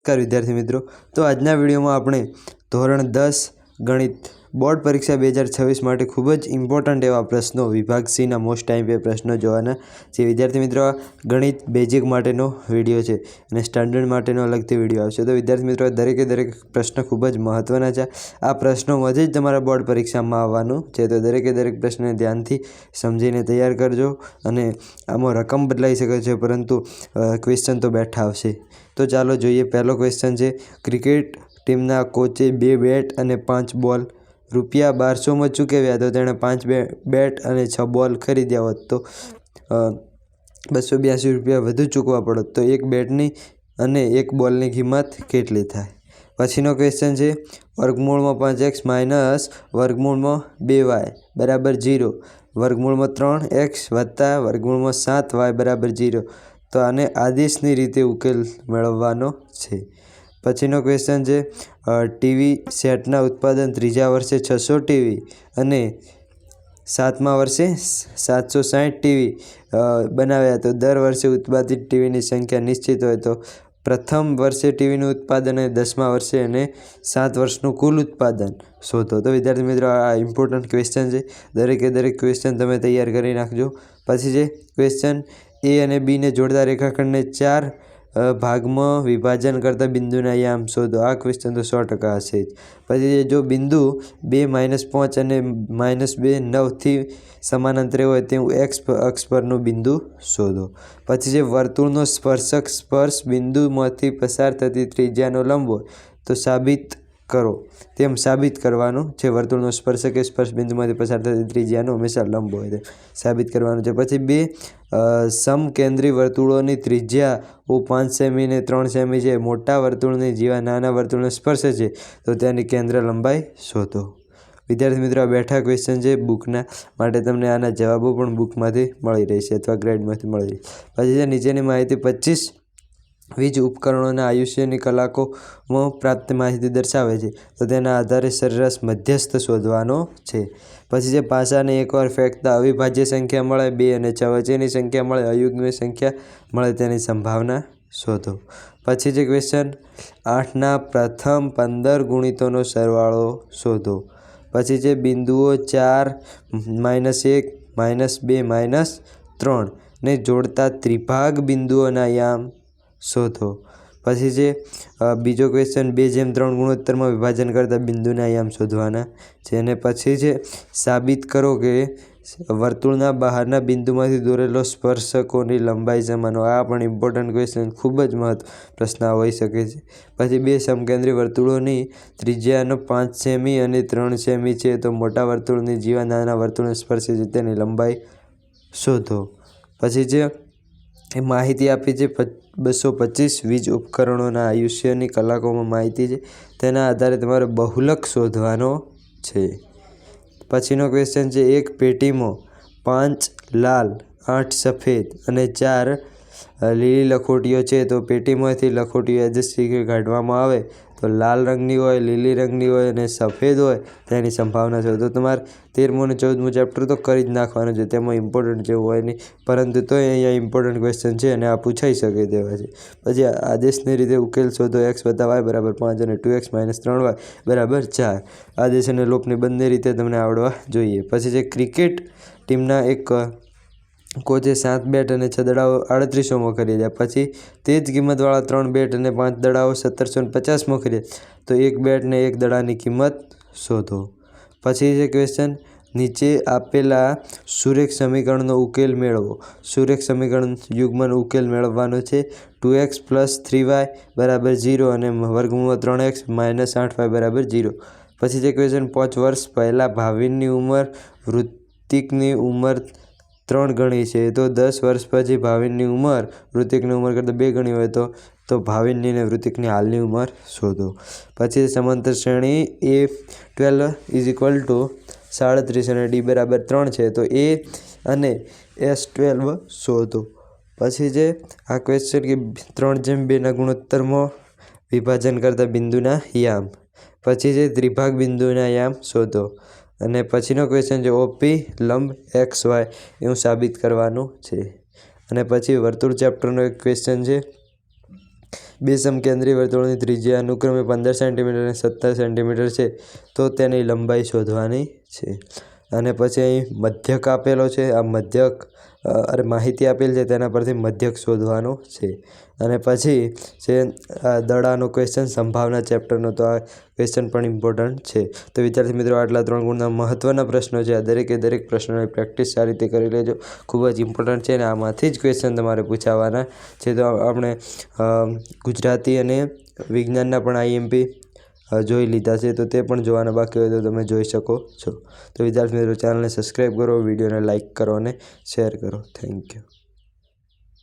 નમસ્કાર વિદ્યાર્થી મિત્રો। તો આજના વિડીયોમાં આપણે ધોરણ 10 ગણિત બોર્ડ પરીક્ષા 2026 માટે ખૂબ જ ઇમ્પોર્ટન્ટ એવા પ્રશ્નો વિભાગ સીના મોસ્ટ ટાઈમ પે પ્રશ્નો જોવાના છે। વિદ્યાર્થી મિત્રો, ગણિત બેઝિક માટેનો વિડીયો છે અને સ્ટાન્ડર્ડ માટેનો અલગથી વિડીયો આવશે। તો વિદ્યાર્થી મિત્રો, દરેક પ્રશ્ન ખૂબ જ મહત્ત્વના છે। આ પ્રશ્નોમાંથી જ તમારા બોર્ડ પરીક્ષામાં આવવાનું છે, તો દરેક પ્રશ્નને ધ્યાનથી સમજીને તૈયાર કરજો। અને આમાં રકમ બદલાઈ શકે છે, પરંતુ ક્વેશ્ચન તો બેઠા આવશે। તો ચાલો જોઈએ। પહેલો ક્વેશ્ચન છે, ક્રિકેટ ટીમના કોચે 2 બેટ અને 5 બોલ રૂપિયા 1200માં ચૂકવ્યા, તો તેણે 5 બેટ અને 6 બોલ ખરીદ્યા હોત તો 282 રૂપિયા વધુ ચૂકવવા પડત, તો એક બેટની અને એક બોલની કિંમત કેટલી થાય? પછીનો ક્વેશ્ચન છે, વર્ગમૂળમાં 5x માઇનસ વર્ગમૂળમાં 2y બરાબર 0, વર્ગમૂળમાં 3x વત્તા વર્ગમૂળમાં 7y બરાબર 0, તો આને આદેશની રીતે ઉકેલ મેળવવાનો છે। પછીનો ક્વેશ્ચન છે, ટીવી સેટના ઉત્પાદન ત્રીજા વર્ષે 600 ટીવી અને 7મા વર્ષે 760 ટીવી બનાવ્યા, તો દર વર્ષે ઉત્પાદિત ટીવીની સંખ્યા નિશ્ચિત હોય તો પ્રથમ વર્ષે ટીવીનું ઉત્પાદન અને 10મા વર્ષે અને 7 વર્ષનું કુલ ઉત્પાદન શોધો। તો વિદ્યાર્થી મિત્રો, આ ઇમ્પોર્ટન્ટ ક્વેશ્ચન છે, દરેક ક્વેશ્ચન તમે તૈયાર કરી નાખજો। પછી છે ક્વેશ્ચન, એ અને બીને જોડતા રેખાખંડને 4 ભાગમાં વિભાજન કરતા બિંદુના યામ શોધો। આ ક્વેશ્ચન તો 100% હશે જ। પછી જો બિંદુ 2 -5 અને -2 9થી સમાનાંતરે હોય તેવું x અક્ષ પરનું બિંદુ શોધો। પછી જે વર્તુળનો સ્પર્શક સ્પર્શ બિંદુમાંથી પસાર થતી ત્રિજ્યાનો લંબ હોય તો સાબિત કરો, તેમ સાબિત કરવાનું છે। વર્તુળનો સ્પર્શક એ સ્પર્શ બિંદુમાંથી પસાર થતી ત્રિજ્યાનો હંમેશા લંબ હોય તે સાબિત કરવાનું છે। પછી 2 સમકેન્દ્રી વર્તુળોની ત્રિજ્યાઓ 5 સેમી અને 3 સેમી છે, મોટા વર્તુળની જેવા નાના વર્તુળને સ્પર્શે છે, તો તેની કેન્દ્ર લંબાઈ શોધો। વિદ્યાર્થી મિત્રો, આ બેઠા ક્વેશ્ચન છે બુકના, માટે તમને આના જવાબો પણ બુકમાંથી મળી રહેશે અથવા ગ્રેડમાંથી મળી રહેશે। પછી છે, નીચેની માહિતી 25 વીજ ઉપકરણોના આયુષ્યની કલાકોમાં પ્રાપ્ત માહિતી દર્શાવે છે, તો તેના આધારે સરેરાશ મધ્યસ્થ શોધવાનો છે। પછી જે પાસાને એકવાર ફેંકતા અવિભાજ્ય સંખ્યા મળે, 2 અને 6 વચ્ચેની સંખ્યા મળે, અયુગ્મ સંખ્યા મળે તેની સંભાવના શોધો। પછી જે ક્વેશ્ચન, 8ના પ્રથમ 15 ગુણિતોનો સરવાળો શોધો। પછી જે બિંદુઓ 4 -1 -2 -3 ને જોડતા ત્રિભાગ બિંદુઓના યામ શોધો। પછી જે બીજો ક્વેશ્ચન, 2:3 ગુણોત્તરમાં વિભાજન કરતા બિંદુના યામ શોધવાના છે। અને પછી છે, સાબિત કરો કે વર્તુળના બહારના બિંદુમાંથી દોરેલો સ્પર્શકોની લંબાઈ સમાન હોય। આ પણ ઇમ્પોર્ટન્ટ ક્વેશ્ચન, ખૂબ જ મહત્વ પ્રશ્ન હોઈ શકે છે। પછી 2 સમકેન્દ્રી વર્તુળોની ત્રિજ્યાનો 5 સેમી અને 3 સેમી છે, તો મોટા વર્તુળની જેવા નાના વર્તુળને સ્પર્શે છે, તેની લંબાઈ શોધો। પછી જે માહિતી આપી છે 225 વીજ ઉપકરણોના આયુષ્યની કલાકોમાં માહિતી છે, તેના આધારે તમારે બહુલક શોધવાનો છે। પછીનો ક્વેશ્ચન છે, એક પેટીમાં 5 લાલ, 8 સફેદ અને 4 લીલી લખોટીઓ છે, તો પેટીમાંથી લખોટીઓ યાદચ્છિક કાઢવામાં આવે તો લાલ રંગની હોય, લીલી રંગની હોય અને સફેદ હોય તેની સંભાવના છે। તો તમારે 13મું અને 14મું ચેપ્ટર તો કરી જ નાખવાનું છે, તેમાં ઇમ્પોર્ટન્ટ જેવું હોય નહીં, પરંતુ તો અહીંયા ઇમ્પોર્ટન્ટ ક્વેશ્ચન છે અને આ પૂછાઈ શકે તેવા છે। પછી આદેશની રીતે ઉકેલ શોધો, x + y બરાબર 5 અને 2x - 3y બરાબર 4। આદેશ અને લોપની બંને રીતે તમને આવડવા જોઈએ। પછી જે ક્રિકેટ ટીમના એક કોચે 7 બેટ અને 6 દડાઓ 3800માં ખરીદ્યા, પછી તે જ કિંમતવાળા 3 બેટ અને 5 દડાઓ 1750માં ખરીદ્યા, તો એક બેટ અને એક દડાની કિંમત શોધો। પછી છે ક્વેશ્ચન, નીચે આપેલા સુરેખ સમીકરણનો ઉકેલ મેળવો। સુરેખ સમીકરણ યુગ્મનો ઉકેલ મેળવવાનો છે। 2x + 3y બરાબર 0 અને વર્ગમૂળમાં 3x - 8y બરાબર 0। પછી જે ક્વેશ્ચન, 5 વર્ષ પહેલાં ભાવિનની ઉંમર ઋતિકની ઉંમર 3 ગણી છે, તો 10 વર્ષ પછી ભાવિનની ઉંમર ઋતિકની ઉંમર કરતાં 2 ગણી હોય તો ભાવિનની અને ઋતિકની હાલની ઉંમર શોધો। પછી સમાંતર શ્રેણી A12 = 37 અને D બરાબર 3 છે, તો A અને S12 શોધો। પછી જે આ ક્વેશ્ચન કે 3:2ના ગુણોત્તરમાં વિભાજન કરતા બિંદુના યામ। પછી જે ત્રિભાગ બિંદુના યામ શોધો। અને પછીનો ક્વેશ્ચન છે, OP લંબ XY એવું સાબિત કરવાનું છે। અને પછી વર્તુળ ચેપ્ટરનો એક ક્વેશ્ચન છે, બે સમકેન્દ્રી વર્તુળની ત્રિજ્યા અનુક્રમે 15 સેન્ટીમીટર અને 17 સેન્ટીમીટર છે તો તેની લંબાઈ શોધવાની છે. અને પછી અહીં મધ્યક આપેલો છે. આ મધ્યક માહિતી આપેલ છે તેના પરથી મધ્યક શોધવાનો છે. અને પછી છે દડાનો ક્વેશ્ચન સંભાવના ચેપ્ટરનો, તો આ ક્વેશ્ચન પણ ઇમ્પોર્ટન્ટ છે. તો વિદ્યાર્થી મિત્રો, આટલા 3 ગુણના મહત્ત્વના પ્રશ્નો છે. આ દરેક પ્રશ્નોની પ્રેક્ટિસ સારી રીતે કરી લેજો. ખૂબ જ ઇમ્પોર્ટન્ટ છે અને આમાંથી જ ક્વેશ્ચન તમારે પૂછાવાના છે. તો આપણે ગુજરાતી અને વિજ્ઞાનના પણ IMP જોઈ લીધા છે, તો તે પણ જોવાના બાકી હોય તો તમે જોઈ શકો છો. તો વિદ્યાર્થી મિત્રો, ચેનલને સબસ્ક્રાઈબ કરો, વિડીયોને લાઇક કરો અને શેર કરો. Thank you.